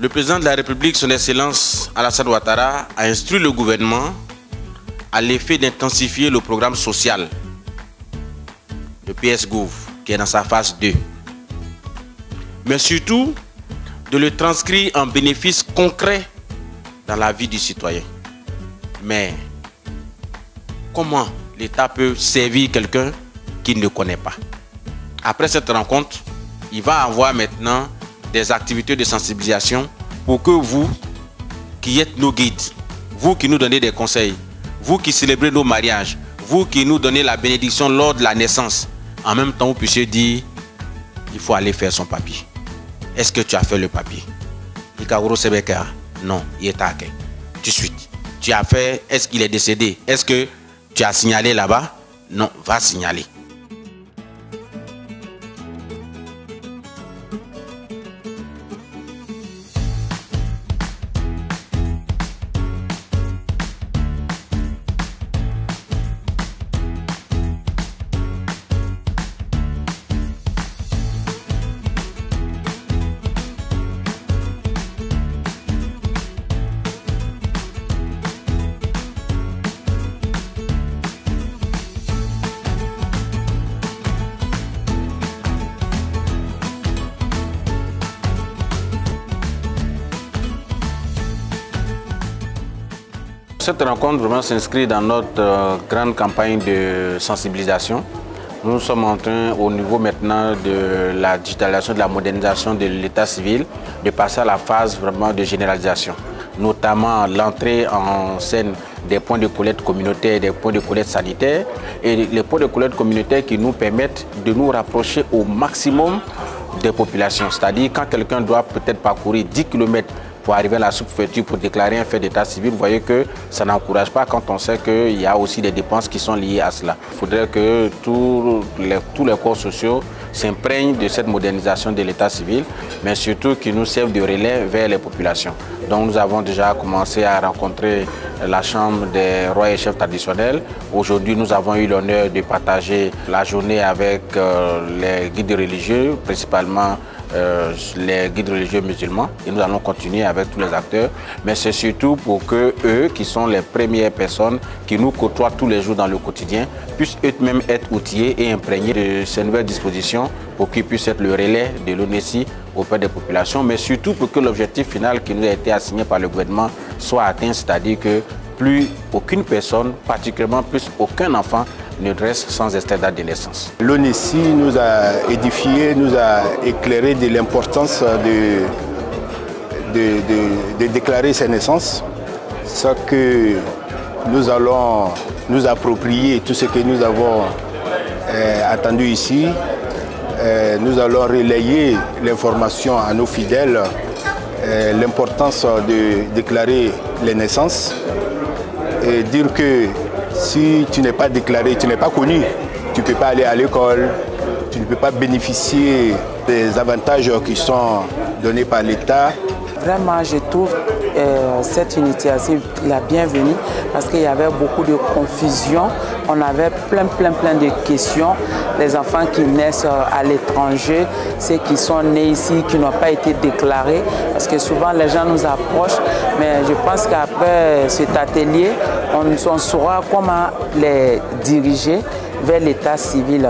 Le président de la République, son Excellence Alassane Ouattara, a instruit le gouvernement à l'effet d'intensifier le programme social, le PS-Gouv, qui est dans sa phase 2. Mais surtout, de le transcrire en bénéfices concrets dans la vie du citoyen. Mais comment l'État peut servir quelqu'un qu'il ne connaît pas? Après cette rencontre, il va avoir maintenant des activités de sensibilisation pour que vous, qui êtes nos guides, vous qui nous donnez des conseils, vous qui célébrez nos mariages, vous qui nous donnez la bénédiction lors de la naissance, en même temps vous puissiez dire, il faut aller faire son papier. Est-ce que tu as fait le papier? Non, il est à tout de suite. Tu as fait, est-ce qu'il est décédé? Est-ce que tu as signalé là-bas? Non, va signaler. Cette rencontre vraiment s'inscrit dans notre grande campagne de sensibilisation. Nous sommes en train, au niveau maintenant de la digitalisation, de la modernisation de l'état civil, de passer à la phase vraiment de généralisation. Notamment l'entrée en scène des points de collecte communautaires, des points de collecte sanitaires et les points de collecte communautaires qui nous permettent de nous rapprocher au maximum des populations. C'est-à-dire quand quelqu'un doit peut-être parcourir 10 km pour arriver à la sous-préfecture pour déclarer un fait d'état civil, vous voyez que ça n'encourage pas quand on sait qu'il y a aussi des dépenses qui sont liées à cela. Il faudrait que tous les corps sociaux s'imprègnent de cette modernisation de l'état civil, mais surtout qu'ils nous servent de relais vers les populations. Donc nous avons déjà commencé à rencontrer la Chambre des rois et chefs traditionnels. Aujourd'hui, nous avons eu l'honneur de partager la journée avec les guides religieux, principalement les guides religieux musulmans, et nous allons continuer avec tous les acteurs, mais c'est surtout pour que eux, qui sont les premières personnes qui nous côtoient tous les jours dans le quotidien, puissent eux-mêmes être outillés et imprégnés de ces nouvelles dispositions pour qu'ils puissent être le relais de l'ONESI auprès des populations, mais surtout pour que l'objectif final qui nous a été assigné par le gouvernement soit atteint, c'est-à-dire que plus aucune personne, particulièrement plus aucun enfant, ne reste sans extrait date de naissance. L'ONESI nous a édifié, nous a éclairé de l'importance de déclarer ses naissances. Ce que nous allons nous approprier, tout ce que nous avons attendu ici, nous allons relayer l'information à nos fidèles, l'importance de déclarer les naissances et dire que si tu n'es pas déclaré, tu n'es pas connu, tu ne peux pas aller à l'école, tu ne peux pas bénéficier des avantages qui sont donnés par l'État. Vraiment, je trouve cette initiative la bienvenue parce qu'il y avait beaucoup de confusion. On avait plein de questions. Les enfants qui naissent à l'étranger, ceux qui sont nés ici, qui n'ont pas été déclarés, parce que souvent les gens nous approchent, mais je pense qu'après cet atelier, on saura comment les diriger vers l'état civil.